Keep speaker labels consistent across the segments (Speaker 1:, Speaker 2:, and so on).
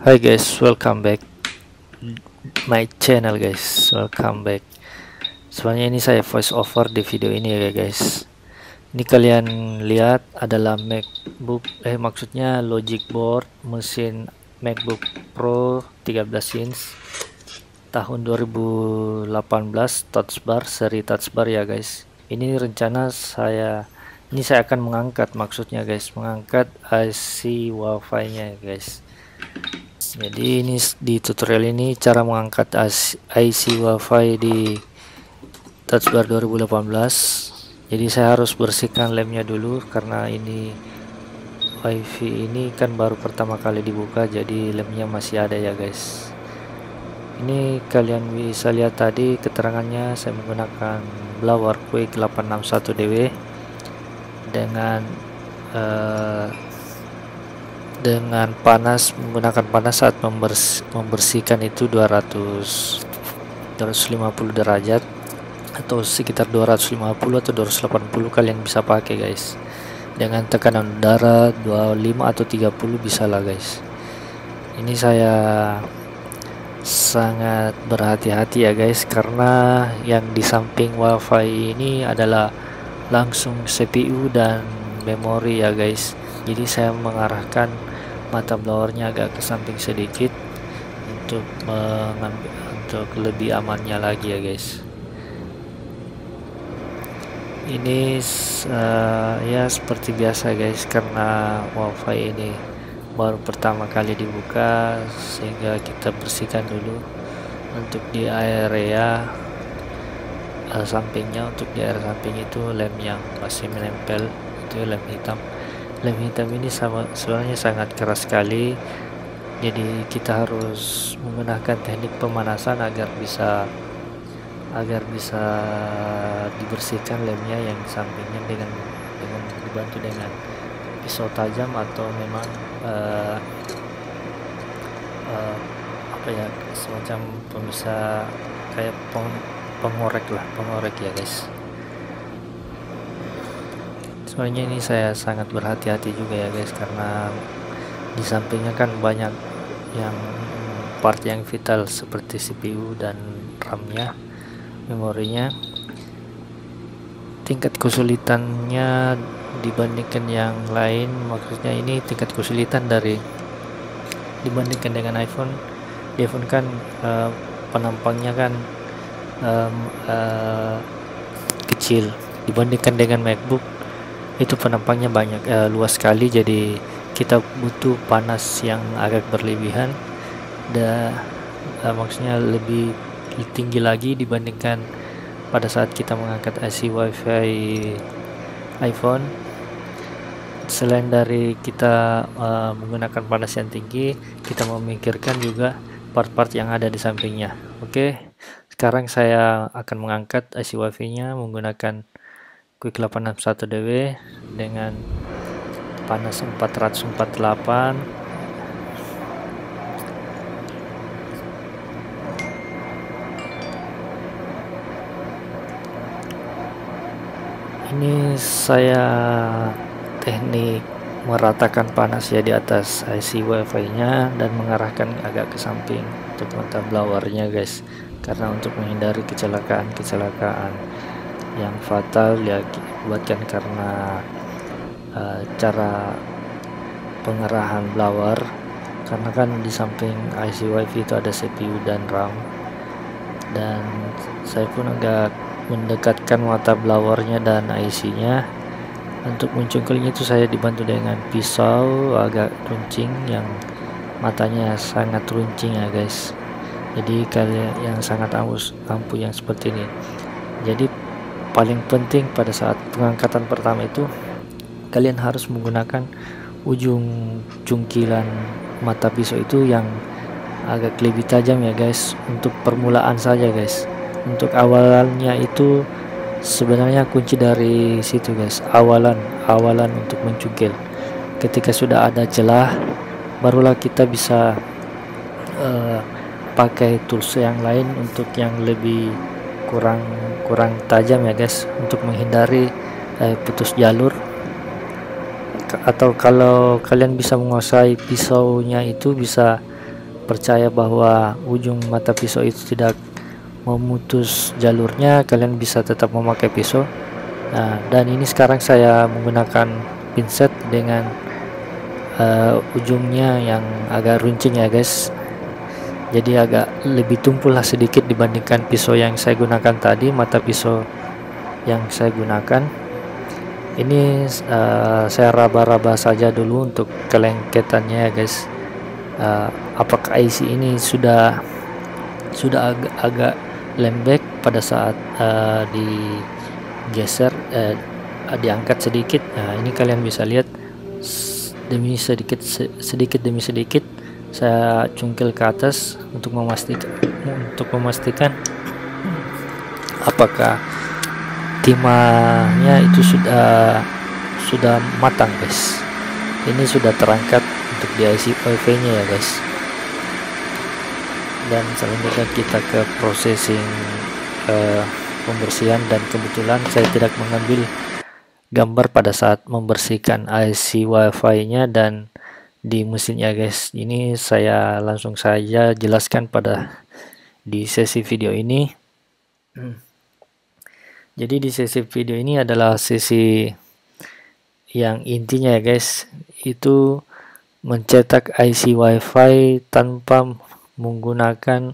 Speaker 1: Hi guys, welcome back my channel guys. Welcome back. Sebenarnya ini saya voice over di video ini ya guys. Ini kalian lihat adalah MacBook, maksudnya logic board mesin MacBook Pro 13 inch tahun 2018 touch bar, seri touch bar ya guys. Ini rencana ini saya akan mengangkat, maksudnya guys, mengangkat IC WiFi nya guys. Jadi ini di tutorial ini cara mengangkat IC WiFi di touch bar 2018. Jadi saya harus bersihkan lemnya dulu karena ini WiFi ini kan baru pertama kali dibuka, jadi lemnya masih ada ya guys. Ini kalian bisa lihat tadi keterangannya, saya menggunakan blower Quick 861DW dengan panas, menggunakan panas saat membersihkan itu 250 derajat atau sekitar 250 atau 280 kalian bisa pakai guys. Dengan tekanan udara 25 atau 30 bisa lah guys. Ini saya sangat berhati-hati ya guys, karena yang di samping WiFi ini adalah langsung CPU dan memori ya guys. Jadi saya mengarahkan mata blowernya agak ke samping sedikit untuk lebih amannya lagi ya guys. Ini ya seperti biasa guys, karena WiFi ini baru pertama kali dibuka, sehingga kita bersihkan dulu untuk di area sampingnya. Untuk di area samping itu lem yang masih menempel, itu lem hitam. Lem hitam ini sebenarnya sangat keras sekali, jadi kita harus menggunakan teknik pemanasan agar bisa dibersihkan lemnya yang di sampingnya dengan dibantu dengan pisau tajam atau memang apa ya, semacam pemisah kayak pengorek ya guys. Soalnya ini saya sangat berhati-hati juga ya guys, karena di sampingnya kan banyak yang part yang vital seperti CPU dan RAM-nya, memorinya. Tingkat kesulitannya dibandingkan yang lain, maksudnya ini tingkat kesulitan dibandingkan dengan iPhone. Di iPhone kan penampangnya kan kecil, dibandingkan dengan MacBook itu penampangnya banyak, luas sekali, jadi kita butuh panas yang agak berlebihan maksudnya lebih tinggi lagi dibandingkan pada saat kita mengangkat IC WiFi iPhone. Selain dari kita menggunakan panas yang tinggi, kita memikirkan juga part-part yang ada di sampingnya. Oke, sekarang saya akan mengangkat IC WiFi nya menggunakan Quick 861DW dengan panas 448. Ini saya teknik meratakan panas ya di atas IC WiFi nya dan mengarahkan agak ke samping untuk mata blowernya guys, karena untuk menghindari kecelakaan yang fatal ya buatkan karena cara pengerahan blower, karena kan di samping IC WiFi itu ada CPU dan RAM, dan saya pun agak mendekatkan mata blowernya dan IC nya. Untuk mencungkulnya itu saya dibantu dengan pisau agak runcing, yang matanya sangat runcing ya guys. Jadi kalian yang sangat ampuh yang seperti ini. Jadi paling penting pada saat pengangkatan pertama itu kalian harus menggunakan ujung cungkilan mata pisau itu yang agak lebih tajam ya guys, untuk permulaan saja guys. Untuk awalnya itu sebenarnya kunci dari situ guys, awalan untuk mencungkil. Ketika sudah ada celah, barulah kita bisa pakai tools yang lain untuk yang lebih kurang tajam ya guys, untuk menghindari putus jalur. Atau kalau kalian bisa menguasai pisaunya itu bisa percaya bahwa ujung mata pisau itu tidak memutus jalurnya, kalian bisa tetap memakai pisau. Nah, dan ini sekarang saya menggunakan pinset dengan ujungnya yang agak runcing ya guys, jadi agak lebih tumpul lah sedikit dibandingkan pisau yang saya gunakan tadi. Mata pisau yang saya gunakan ini saya raba-raba saja dulu untuk kelengketannya ya guys. Apakah IC ini sudah agak lembek pada saat digeser, diangkat sedikit. Nah, ini kalian bisa lihat demi sedikit demi sedikit saya cungkil ke atas untuk memastikan apakah timahnya itu sudah matang guys. Ini sudah terangkat untuk di IC Wi-Fi nya ya guys. Dan selanjutnya kita ke processing pembersihan, dan kebetulan saya tidak mengambil gambar pada saat membersihkan IC Wi-Fi nya dan di mesinnya guys. Ini saya langsung saja jelaskan di sesi video ini. Jadi di sesi video ini adalah sesi yang intinya ya guys, itu mencetak IC Wi-Fi tanpa menggunakan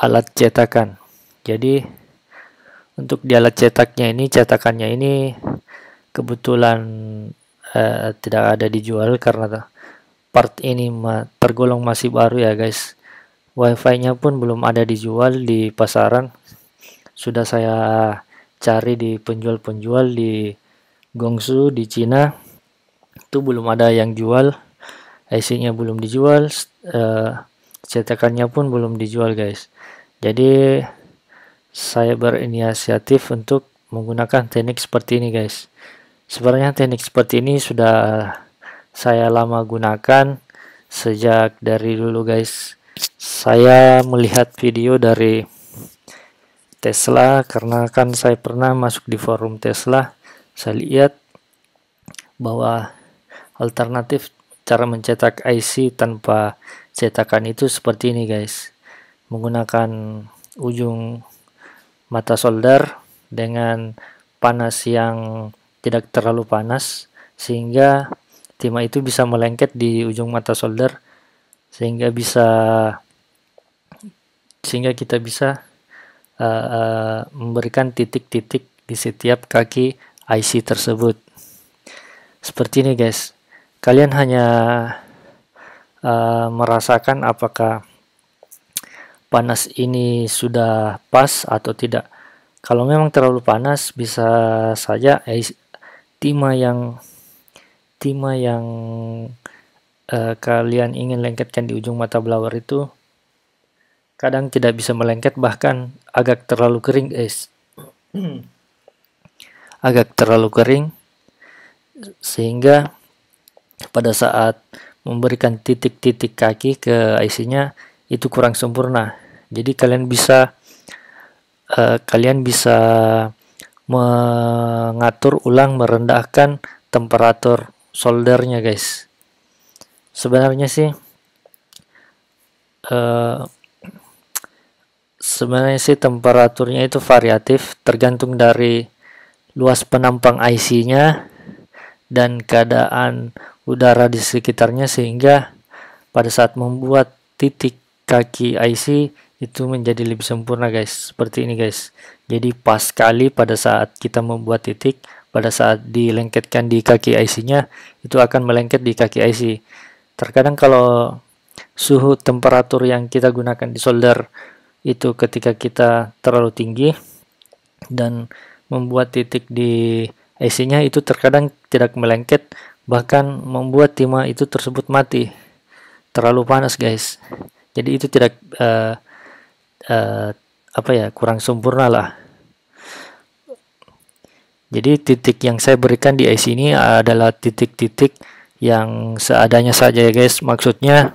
Speaker 1: alat cetakan. Jadi untuk di alat cetakannya ini kebetulan tidak ada dijual karena part ini tergolong masih baru ya guys. Wi-Fi nya pun belum ada dijual di pasaran. Sudah saya cari di penjual-penjual di Gongsu di Cina, itu belum ada yang jual. IC nya belum dijual, cetakannya pun belum dijual guys. Jadi saya berinisiatif untuk menggunakan teknik seperti ini guys. Sebenarnya teknik seperti ini sudah saya lama gunakan sejak dari dulu guys. Saya melihat video dari Tesla karena kan saya pernah masuk di forum Tesla. Saya lihat bahwa alternatif cara mencetak IC tanpa cetakan itu seperti ini guys. Menggunakan ujung mata solder dengan panas yang tidak terlalu panas sehingga timah itu bisa melengket di ujung mata solder, sehingga kita bisa memberikan titik-titik di setiap kaki IC tersebut. Seperti ini guys. Kalian hanya merasakan apakah panas ini sudah pas atau tidak. Kalau memang terlalu panas, bisa saja timah yang kalian ingin lengketkan di ujung mata blower itu kadang tidak bisa melengket, bahkan agak terlalu kering guys. Agak terlalu kering sehingga pada saat memberikan titik-titik kaki ke IC-nya itu kurang sempurna. Jadi kalian bisa mengatur ulang, merendahkan temperatur soldernya guys. Sebenarnya sih temperaturnya itu variatif, tergantung dari luas penampang IC-nya dan keadaan udara di sekitarnya, sehingga pada saat membuat titik kaki IC itu menjadi lebih sempurna guys. Seperti ini guys. Jadi pas sekali pada saat kita membuat titik, pada saat dilengketkan di kaki IC-nya itu akan melengket di kaki IC. Terkadang kalau suhu temperatur yang kita gunakan di solder itu ketika kita terlalu tinggi dan membuat titik di IC-nya itu terkadang tidak melengket, bahkan membuat timah itu tersebut mati. Terlalu panas guys. Jadi itu tidak kurang sempurna lah. Jadi titik yang saya berikan di IC ini adalah titik-titik yang seadanya saja ya guys. Maksudnya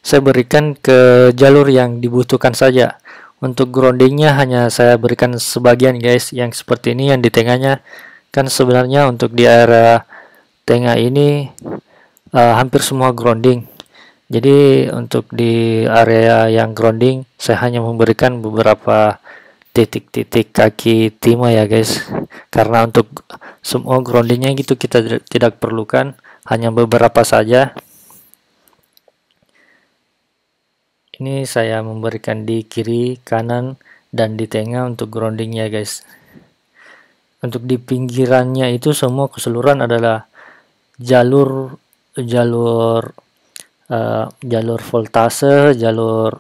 Speaker 1: saya berikan ke jalur yang dibutuhkan saja. Untuk groundingnya hanya saya berikan sebagian guys, yang seperti ini yang di tengahnya. Kan sebenarnya untuk di area tengah ini hampir semua grounding. Jadi untuk di area yang grounding saya hanya memberikan beberapa titik-titik kaki timah ya guys, karena untuk semua groundingnya gitu kita tidak perlukan, hanya beberapa saja. Ini saya memberikan di kiri, kanan, dan di tengah untuk groundingnya guys. Untuk di pinggirannya itu semua keseluruhan adalah jalur jalur jalur voltase, jalur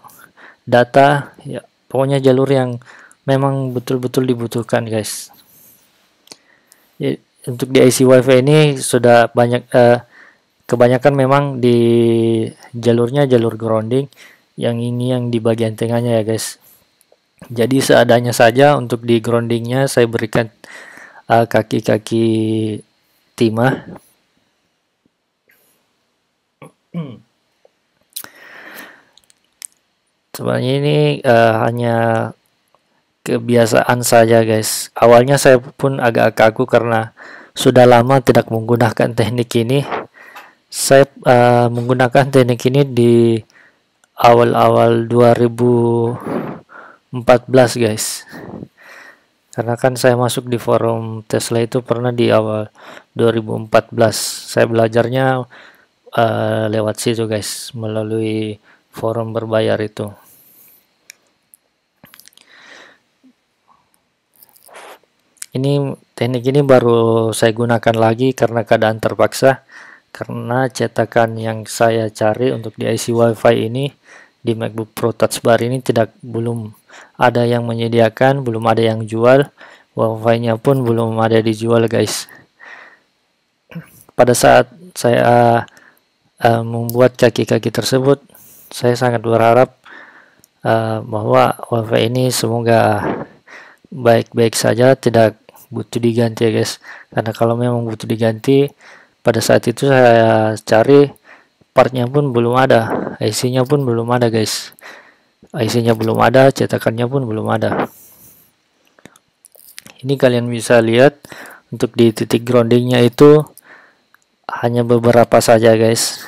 Speaker 1: data, ya pokoknya jalur yang memang betul-betul dibutuhkan guys. Ya, untuk di IC WiFi ini sudah banyak kebanyakan memang di jalurnya jalur grounding, yang ini yang di bagian tengahnya ya guys. Jadi seadanya saja untuk di groundingnya saya berikan kaki-kaki timah. Sebenarnya ini hanya kebiasaan saja guys. Awalnya saya pun agak kaku karena sudah lama tidak menggunakan teknik ini. Saya menggunakan teknik ini di awal-awal 2014 guys. Karena kan saya masuk di forum Tesla itu pernah di awal 2014. Saya belajarnya lewat situ guys, melalui forum berbayar itu. Ini teknik ini baru saya gunakan lagi karena keadaan terpaksa, karena cetakan yang saya cari untuk di IC WiFi ini di MacBook Pro Touch Bar ini belum ada yang menyediakan, belum ada yang jual, WiFi-nya pun belum ada dijual guys. Pada saat saya membuat kaki-kaki tersebut, saya sangat berharap bahwa WiFi ini semoga baik-baik saja, tidak butuh diganti ya guys. Karena kalau memang butuh diganti, pada saat itu saya cari partnya pun belum ada, IC-nya pun belum ada guys. IC-nya belum ada, cetakannya pun belum ada. Ini kalian bisa lihat untuk di titik groundingnya itu hanya beberapa saja guys.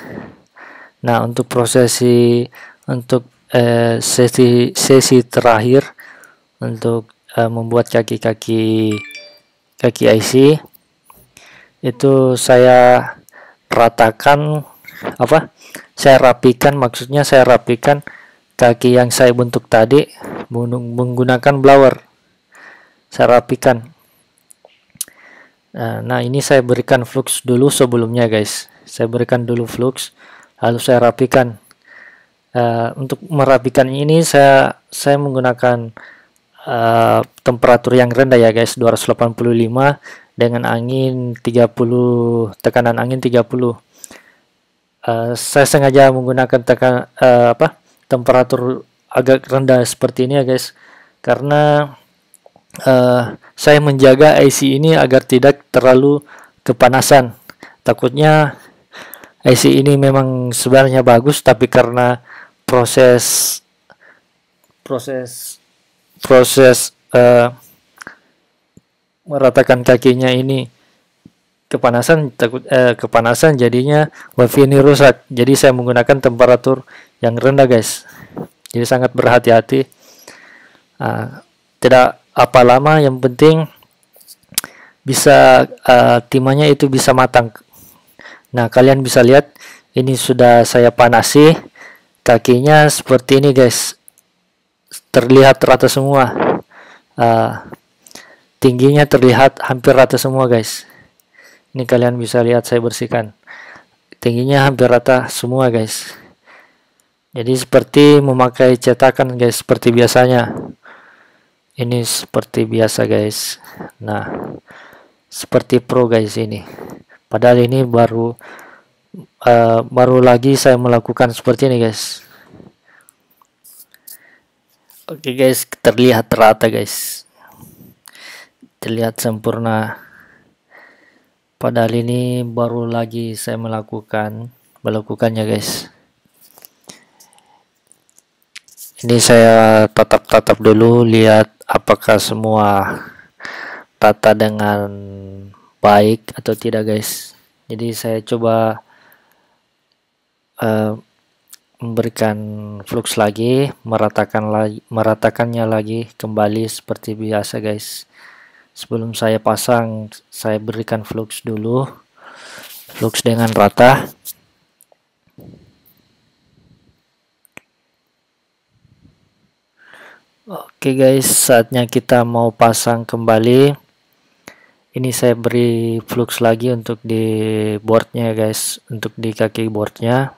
Speaker 1: Nah, untuk sesi terakhir untuk membuat kaki IC itu saya ratakan, saya rapikan, maksudnya saya rapikan kaki yang saya bentuk tadi menggunakan blower. Saya rapikan. Nah, ini saya berikan flux dulu sebelumnya guys. Saya berikan dulu flux, lalu saya rapikan. Untuk merapikan ini saya menggunakan temperatur yang rendah ya guys, 285 dengan angin 30, tekanan angin 30. Saya sengaja menggunakan temperatur agak rendah seperti ini ya guys, karena saya menjaga IC ini agar tidak terlalu kepanasan. Takutnya IC ini memang sebenarnya bagus, tapi karena proses meratakan kakinya ini kepanasan, jadinya WiFi ini rusak. Jadi saya menggunakan temperatur yang rendah guys. Jadi sangat berhati-hati. Tidak apa lama, yang penting bisa timahnya itu bisa matang. Nah, kalian bisa lihat ini sudah saya panasi, kakinya seperti ini guys, terlihat rata semua. Tingginya terlihat hampir rata semua guys. Ini kalian bisa lihat, saya bersihkan, tingginya hampir rata semua guys. Jadi seperti memakai cetakan guys, seperti biasanya. Ini seperti biasa guys. Nah, seperti pro guys ini. Padahal ini baru lagi saya melakukan seperti ini guys. Oke guys, terlihat rata guys, terlihat sempurna. Padahal ini baru lagi saya melakukannya guys. Ini saya tatap dulu, lihat apakah semua rata dengan baik atau tidak guys. Jadi saya coba memberikan flux lagi, meratakannya lagi kembali seperti biasa guys. Sebelum saya pasang, saya berikan flux dulu, flux dengan rata. Oke guys, saatnya kita mau pasang kembali. Ini saya beri flux lagi untuk di boardnya guys, untuk di kaki boardnya.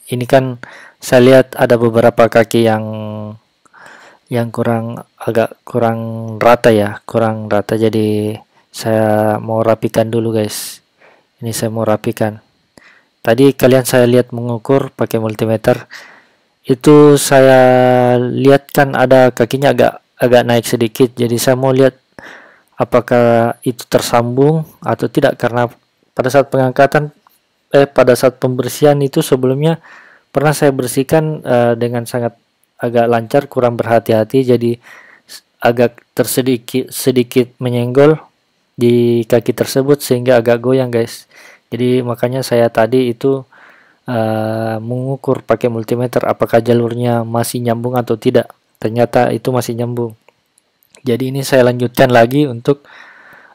Speaker 1: Ini kan saya lihat ada beberapa kaki yang agak kurang rata ya, kurang rata, jadi saya mau rapikan dulu guys. Ini saya mau rapikan. Tadi kalian saya lihat mengukur pakai multimeter, itu saya lihat kan ada kakinya agak naik sedikit, jadi saya mau lihat apakah itu tersambung atau tidak, karena pada saat pengangkatan pada saat pembersihan itu sebelumnya pernah saya bersihkan dengan sangat agak lancar, kurang berhati-hati, jadi agak sedikit menyenggol di kaki tersebut sehingga agak goyang guys. Jadi makanya saya tadi itu mengukur pakai multimeter apakah jalurnya masih nyambung atau tidak. Ternyata itu masih nyambung. Jadi ini saya lanjutkan lagi untuk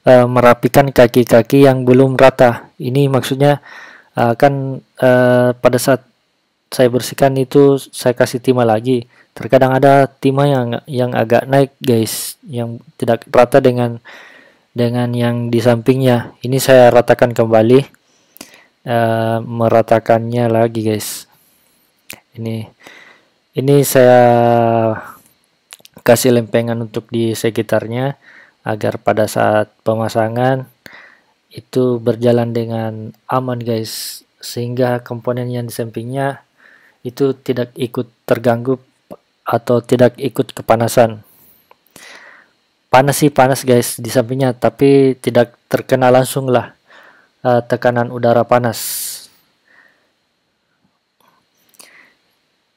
Speaker 1: merapikan kaki-kaki yang belum rata. Ini maksudnya kan pada saat saya bersihkan itu saya kasih timah lagi. Terkadang ada timah yang agak naik guys, yang tidak rata dengan yang di sampingnya. Ini saya ratakan kembali, meratakannya lagi guys. Ini saya kasih lempengan untuk di sekitarnya agar pada saat pemasangan itu berjalan dengan aman guys, sehingga komponen yang di sampingnya itu tidak ikut terganggu atau tidak ikut kepanasan. Panas sih panas guys di sampingnya, tapi tidak terkena langsung lah tekanan udara panas.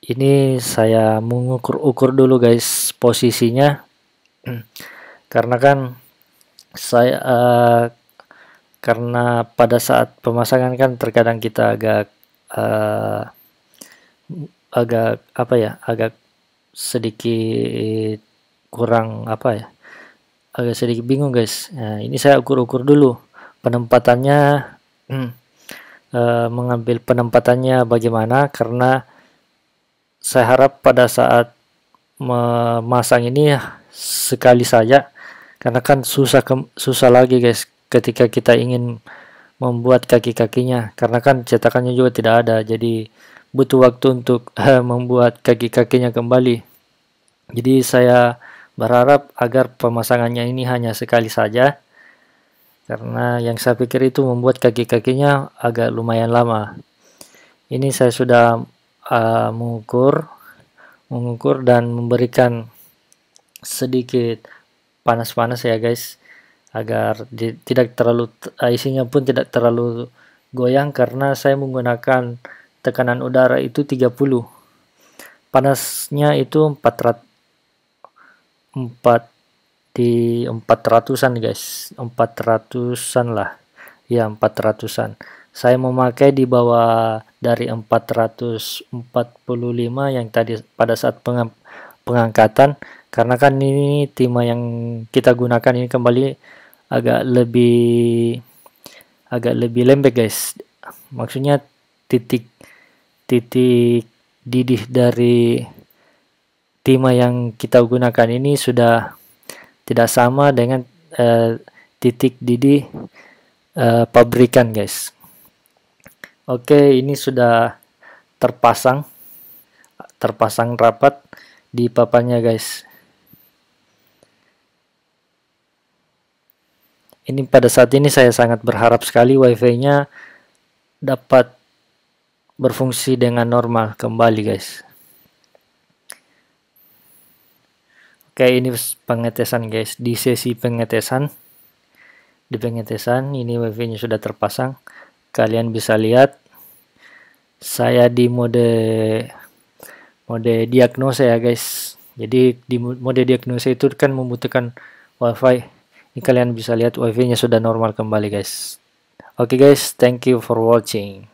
Speaker 1: Ini saya mengukur dulu guys posisinya, karena kan saya karena pada saat pemasangan kan terkadang kita agak sedikit kurang agak sedikit bingung guys. Nah, ini saya ukur dulu penempatannya, mengambil penempatannya bagaimana, karena saya harap pada saat memasang ini sekali saja, karena kan susah lagi guys ketika kita ingin membuat kaki-kakinya, karena kan cetakannya juga tidak ada, jadi butuh waktu untuk membuat kaki-kakinya kembali. Jadi saya berharap agar pemasangannya ini hanya sekali saja, karena yang saya pikir itu membuat kaki-kakinya agak lumayan lama. Ini saya sudah mengukur dan memberikan sedikit panas-panas ya guys, agar tidak terlalu isinya pun tidak terlalu goyang, karena saya menggunakan tekanan udara itu 30. Panasnya itu 400-an guys, 400-an lah ya, 400-an. Saya memakai di bawah dari 445 yang tadi pada saat pengangkatan, karena kan ini timah yang kita gunakan ini kembali agak lebih lembek guys. Maksudnya titik didih dari timah yang kita gunakan ini sudah tidak sama dengan titik didih pabrikan guys. Oke, ini sudah terpasang rapat di papannya guys. Ini pada saat ini saya sangat berharap sekali wifi-nya dapat berfungsi dengan normal kembali guys. Oke, ini pengetesan guys, di sesi pengetesan ini wifi-nya sudah terpasang. Kalian bisa lihat saya di mode diagnosa ya guys. Jadi di mode diagnosa itu kan membutuhkan wifi. Ini kalian bisa lihat wifi-nya sudah normal kembali guys. Oke guys, thank you for watching.